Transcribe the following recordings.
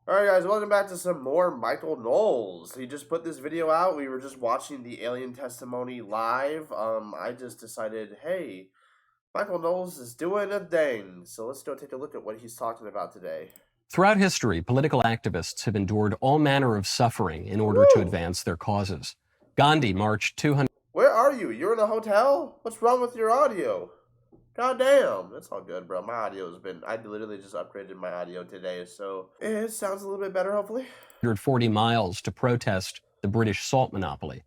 Alright guys, welcome back to some more Michael Knowles. He just put this video out. We were just watching the alien testimony live. I just decided, hey, Michael Knowles is doing a thing. So let's go take a look at what he's talking about today. Throughout history, political activists have endured all manner of suffering in order to advance their causes. Gandhi marched 200. Where are you? You're in a hotel? What's wrong with your audio? God damn, it's all good, bro. My audio's been, I literally just upgraded my audio today, so it sounds a little bit better, hopefully. 140 miles to protest the British salt monopoly.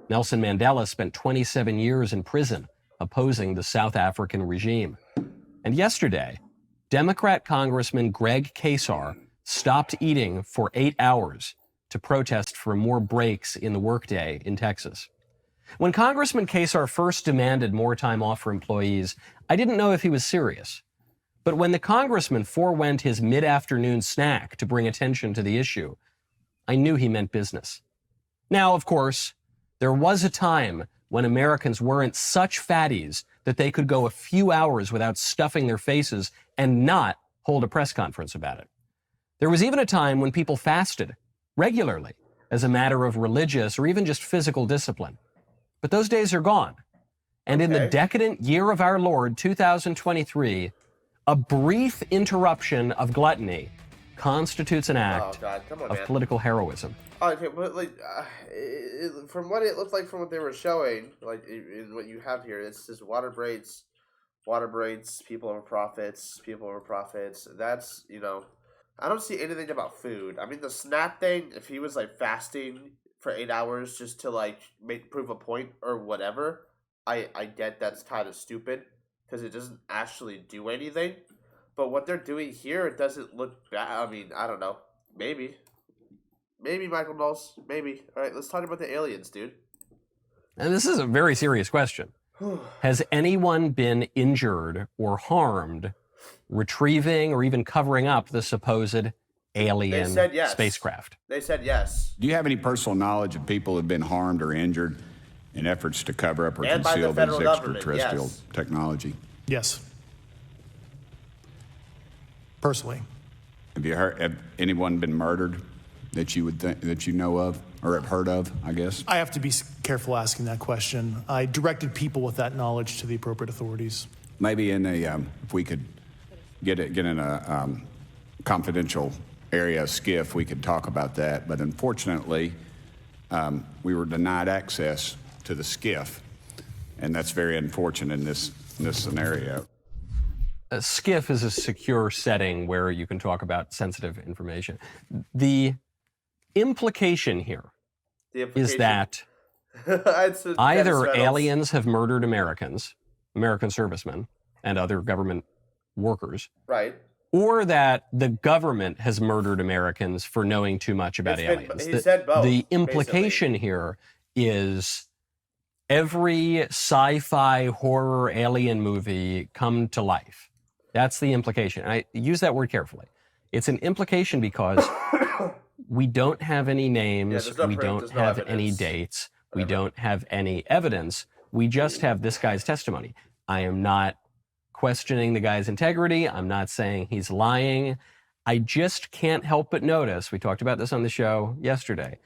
Nelson Mandela spent 27 years in prison opposing the South African regime. And yesterday, Democrat Congressman Greg Casar stopped eating for 8 hours to protest for more breaks in the workday in Texas. When Congressman Casar first demanded more time off for employees, I didn't know if he was serious. But when the congressman forewent his mid-afternoon snack to bring attention to the issue, I knew he meant business. Now, of course, there was a time when Americans weren't such fatties that they could go a few hours without stuffing their faces and not hold a press conference about it. There was even a time when people fasted regularly as a matter of religious or even just physical discipline. But those days are gone. And in the decadent year of our Lord, 2023, a brief interruption of gluttony constitutes an act of political heroism. Okay, but like, from what it looked like from what they were showing, like in what you have here, it's just water breaks, people over profits, That's, I don't see anything about food. I mean, the snack thing, if he was like fasting for 8 hours just to like prove a point or whatever, I get that's kind of stupid because it doesn't actually do anything. But what they're doing here, it doesn't look bad. I mean, I don't know. Maybe Michael Knowles. Maybe. All right, let's talk about the aliens, dude. And this is a very serious question. Has anyone been injured or harmed retrieving or even covering up the supposed alien spacecraft? They said yes. Do you have any personal knowledge of people who have been harmed or injured in efforts to cover up or conceal this extraterrestrial technology? Yes. Personally. Have anyone been murdered that you would that you know of or have heard of, I guess? I have to be careful asking that question. I directed people with that knowledge to the appropriate authorities. Maybe in a if we could get in a confidential area, SCIF, we could talk about that. But unfortunately, we were denied access to the SCIF, and that's very unfortunate in this scenario. A SCIF is a secure setting where you can talk about sensitive information. The implication here is that either aliens have murdered Americans, American servicemen, and other government workers, right, or that the government has murdered Americans for knowing too much about aliens. He said both, the implication here is every sci-fi horror alien movie come to life. That's the implication. I use that word carefully. It's an implication because we don't have any names, we don't have any dates, we don't have any evidence. We just have this guy's testimony. I am not questioning the guy's integrity. I'm not saying he's lying. I just can't help but notice, we talked about this on the show yesterday,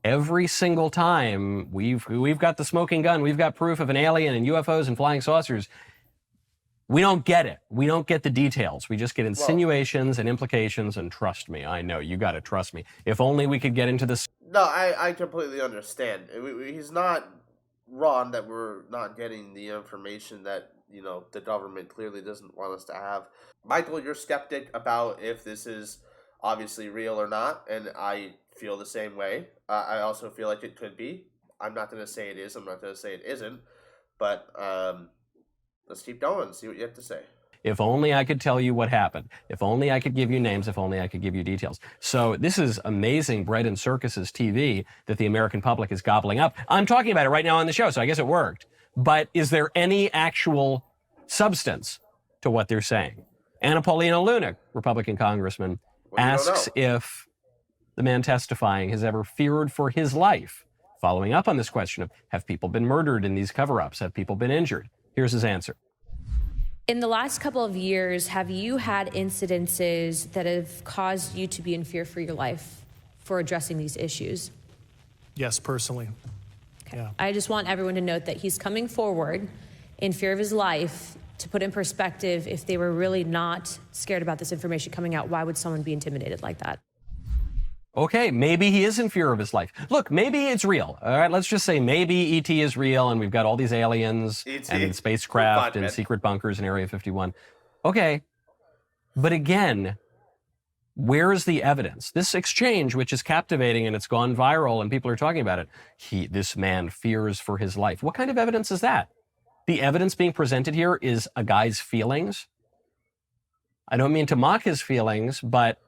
every single time we've got the smoking gun, we've got proof of an alien and UFOs and flying saucers, we don't get it. We don't get the details. We just get insinuations and implications, and trust me, I know, you got to trust me. If only we could get into this. No, I completely understand. He's not wrong that we're not getting the information that, the government clearly doesn't want us to have. Michael, you're skeptic about if this is obviously real or not, and I feel the same way. I also feel like it could be. I'm not going to say it is. I'm not going to say it isn't. But, let's keep going and see what you have to say. If only I could tell you what happened. If only I could give you names. If only I could give you details. So this is amazing bread and circuses TV that the American public is gobbling up. I'm talking about it right now on the show, so I guess it worked. But is there any actual substance to what they're saying? Anna Paulina Lunick, Republican congressman, asks if the man testifying has ever feared for his life. Following up on this question of, have people been murdered in these cover-ups? Have people been injured? Here's his answer. In the last couple of years, have you had incidences that have caused you to be in fear for your life for addressing these issues? Yes, personally. Okay. Yeah. I just want everyone to note that he's coming forward in fear of his life. To put in perspective, if they were really not scared about this information coming out, why would someone be intimidated like that? Okay, maybe he is in fear of his life. Look, maybe it's real. All right, let's just say maybe ET is real and we've got all these aliens and spacecraft and secret bunkers in Area 51. Okay, but again, where is the evidence? This exchange, which is captivating and it's gone viral and people are talking about it, this man fears for his life. What kind of evidence is that? The evidence being presented here is a guy's feelings. I don't mean to mock his feelings, but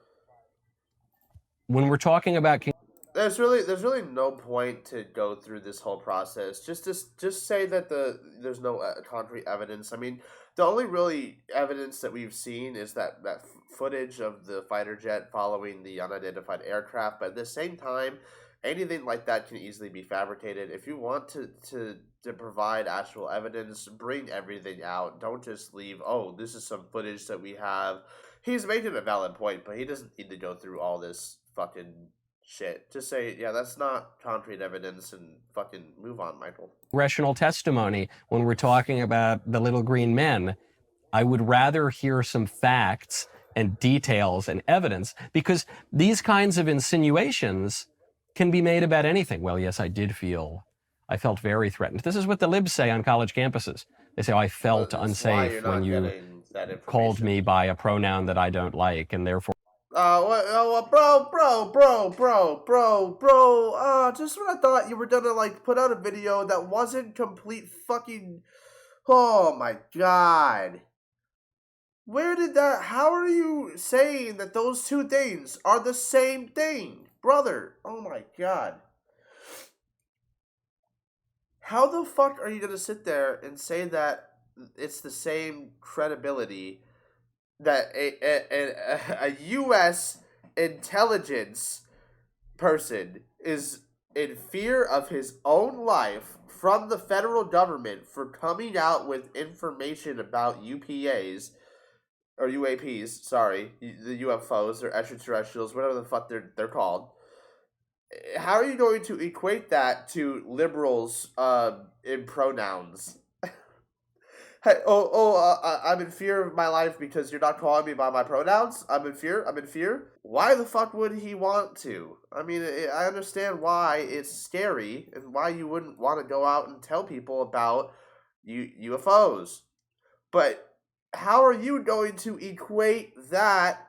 when we're talking about there's really no point to go through this whole process. Just say that there's no concrete evidence. I mean, the only really evidence that we've seen is that footage of the fighter jet following the unidentified aircraft. But at the same time, anything like that can easily be fabricated. If you want to provide actual evidence, bring everything out. Don't just leave, oh, this is some footage that we have. He's making a valid point, but he doesn't need to go through all this fucking shit. Just say, yeah, that's not concrete evidence and fucking move on, Michael. Congressional testimony when we're talking about the little green men. I would rather hear some facts and details and evidence, because these kinds of insinuations can be made about anything. Well, yes, I felt very threatened. This is what the libs say on college campuses. They say, I felt unsafe when you called me by a pronoun that I don't like, and therefore... bro, just when I thought you were gonna, like, put out a video that wasn't complete fucking... Oh, my God. How are you saying that those two things are the same thing? Brother, oh my God. How the fuck are you going to sit there and say that it's the same credibility that a U.S. intelligence person is in fear of his own life from the federal government for coming out with information about UPAs, or UAPs, sorry, the UFOs, or extraterrestrials, whatever the fuck they're called. How are you going to equate that to liberals in pronouns? Hey, I'm in fear of my life because you're not calling me by my pronouns? I'm in fear? Why the fuck would he want to? I mean, I understand why it's scary and why you wouldn't want to go out and tell people about UFOs. But how are you going to equate that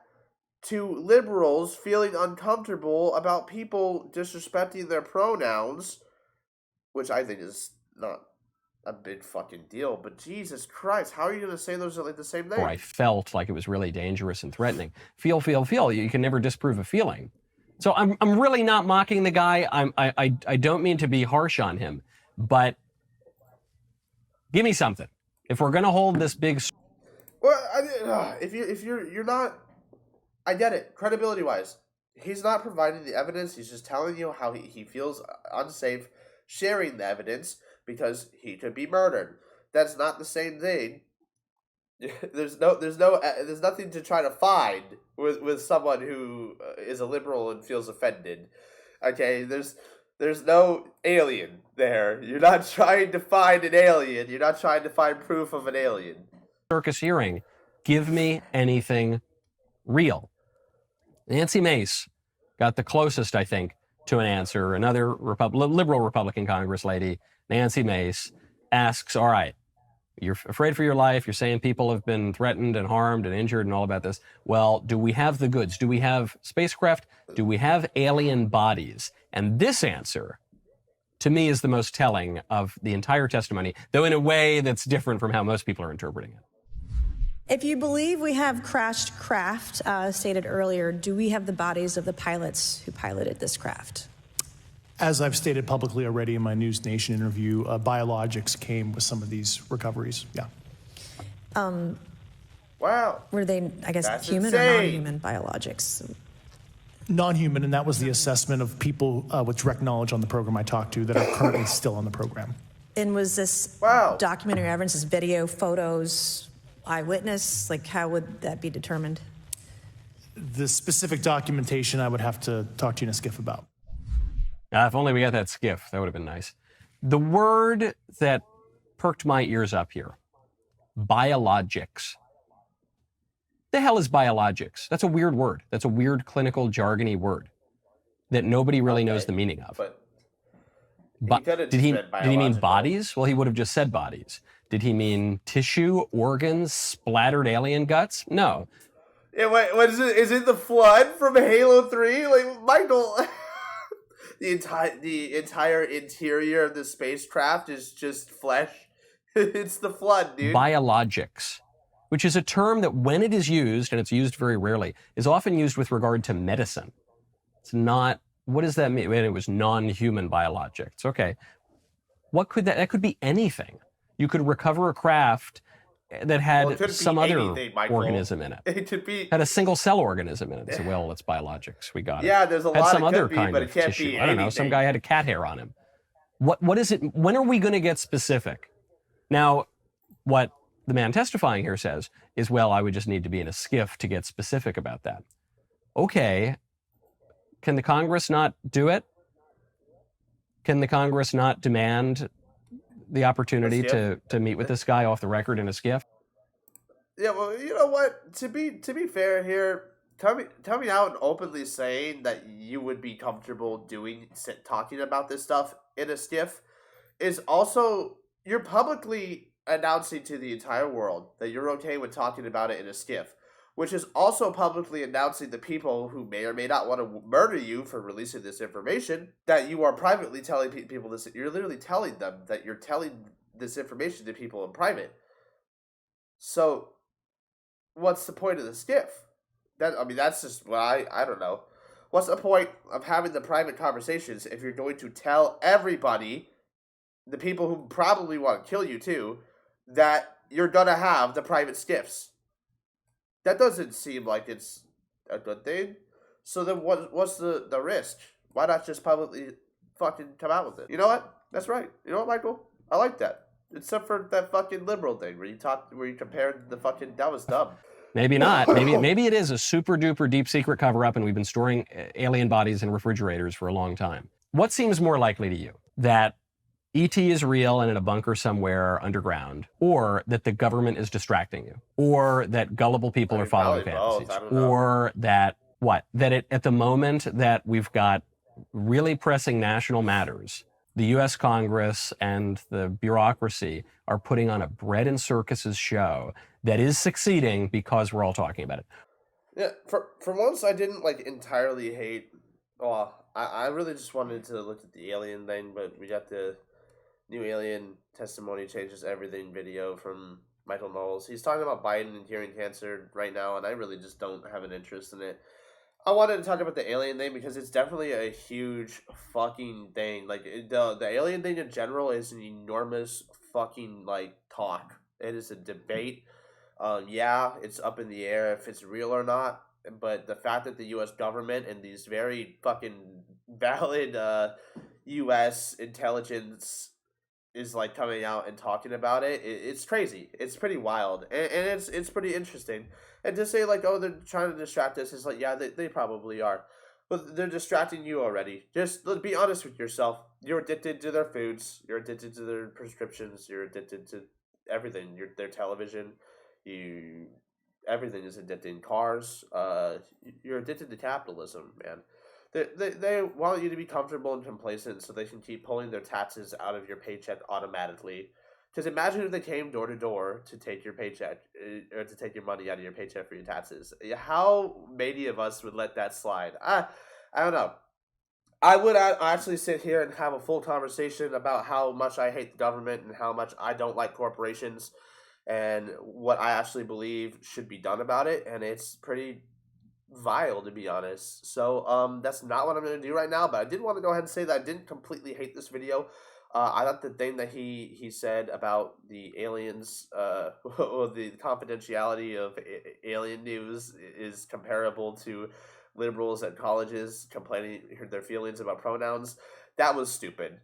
to liberals feeling uncomfortable about people disrespecting their pronouns, which I think is not a big fucking deal, but Jesus Christ, how are you going to say those are like the same thing? I felt like it was really dangerous and threatening. Feel. You can never disprove a feeling. So I'm really not mocking the guy. I don't mean to be harsh on him, but give me something. If we're going to hold this big... Well, if you're not... I get it, credibility-wise. He's not providing the evidence. He's just telling you how he feels unsafe sharing the evidence because he could be murdered. That's not the same thing. There's nothing to try to find with someone who is a liberal and feels offended. Okay, there's no alien there. You're not trying to find an alien. You're not trying to find proof of an alien. Circus hearing. Give me anything real. Nancy Mace got the closest, I think, to an answer. Another liberal Republican Congress lady, Nancy Mace, asks, all right, you're afraid for your life. You're saying people have been threatened and harmed and injured and all about this. Well, do we have the goods? Do we have spacecraft? Do we have alien bodies? And this answer, to me, is the most telling of the entire testimony, though in a way that's different from how most people are interpreting it. If you believe we have crashed craft, stated earlier, do we have the bodies of the pilots who piloted this craft? As I've stated publicly already in my News Nation interview, biologics came with some of these recoveries. Yeah. Wow. Were they, I guess, That's human insane. or non-human biologics? Non-human, and that was the assessment of people with direct knowledge on the program I talked to that are currently still on the program. And was this Wow. documentary evidence, this video, photos, eyewitness? Like, how would that be determined? The specific documentation I would have to talk to you in a skiff about. If only we got that skiff. That would have been nice. The word that perked my ears up here, biologics. The hell is biologics? That's a weird word. That's a weird clinical jargony word that nobody really knows the meaning of. But did he mean bodies? Well, he would have just said bodies. Did he mean tissue, organs, splattered alien guts? No. Yeah, wait, what is it? Is it the flood from Halo 3? Like, Michael, the entire interior of the spacecraft is just flesh. It's the flood, dude. Biologics, which is a term that when it is used, and it's used very rarely, is often used with regard to medicine. It's not, what does that mean? It was non-human biologics. Okay. What could that could be anything. You could recover a craft that had some other organism in it. It could be had a single cell organism in it. So, well, it's biologics. We got it. Yeah, there's a had lot some it other could kind be, but of it can't tissue. be I don't know. Some guy had a cat hair on him. What is it? When are we going to get specific? Now, what the man testifying here says is, well, I would just need to be in a skiff to get specific about that. Okay. Can the Congress not do it? Can the Congress not demand the opportunity to meet with this guy off the record in a skiff? Yeah, well, you know what? To be fair here, coming out and openly saying that you would be comfortable talking about this stuff in a skiff is also, you're publicly announcing to the entire world that you're okay with talking about it in a skiff, which is also publicly announcing the people who may or may not want to murder you for releasing this information that you are privately telling people this. You're literally telling them that you're telling this information to people in private. So, what's the point of the skiff? That's just what I don't know. What's the point of having the private conversations if you're going to tell everybody, the people who probably want to kill you too, that you're gonna have the private skiffs? That doesn't seem like it's a good thing. So then what's the risk? Why not just publicly fucking come out with it? You know what? That's right. You know what, Michael? I like that. Except for that fucking liberal thing where you compared the fucking, that was dumb. Maybe not. Maybe it is a super duper deep secret cover up and we've been storing alien bodies in refrigerators for a long time. What seems more likely to you? That ET is real and in a bunker somewhere underground, or that the government is distracting you, or that gullible people are following fantasies, or that at the moment that we've got really pressing national matters, the U.S. Congress and the bureaucracy are putting on a bread and circuses show that is succeeding because we're all talking about it. Yeah, for once I didn't entirely hate. Well, I really just wanted to look at the alien thing, but we got the new alien testimony changes everything video from Michael Knowles. He's talking about Biden and curing cancer right now, and I really just don't have an interest in it. I wanted to talk about the alien thing because it's definitely a huge fucking thing. The alien thing in general is an enormous fucking talk. It is a debate. Yeah, it's up in the air if it's real or not. But the fact that the U.S. government and these very fucking valid U.S. intelligence is coming out and talking about it, it's crazy. It's pretty wild, and it's pretty interesting. And to say oh, they're trying to distract us is yeah, they probably are, but they're distracting you already. Just be honest with yourself. You're addicted to their foods. You're addicted to their prescriptions. You're addicted to everything. Their television. Everything is addicting. Cars. You're addicted to capitalism, man. They want you to be comfortable and complacent so they can keep pulling their taxes out of your paycheck automatically. Because imagine if they came door to door to take your paycheck, or to take your money out of your paycheck for your taxes. How many of us would let that slide? I don't know. I would actually sit here and have a full conversation about how much I hate the government and how much I don't like corporations and what I actually believe should be done about it. And it's pretty vile, to be honest. So that's not what I'm going to do right now, but I did want to go ahead and say that I didn't completely hate this video. I thought the thing that he said about the aliens, or the confidentiality of alien news is comparable to liberals at colleges complaining their feelings about pronouns. That was stupid.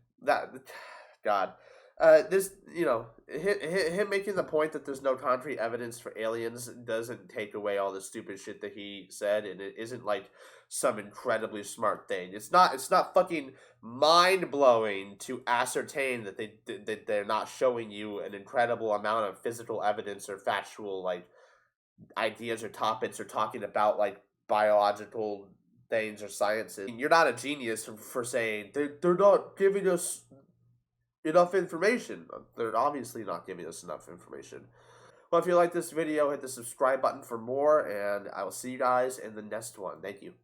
God. This, you know, him making the point that there's no concrete evidence for aliens doesn't take away all the stupid shit that he said, and it isn't like some incredibly smart thing. It's not fucking mind blowing to ascertain that they're not showing you an incredible amount of physical evidence or factual like ideas or topics or talking about like biological things or sciences. You're not a genius for saying they're not giving us enough information. They're obviously not giving us enough information. Well, if you like this video, hit the subscribe button for more, and I will see you guys in the next one. Thank you.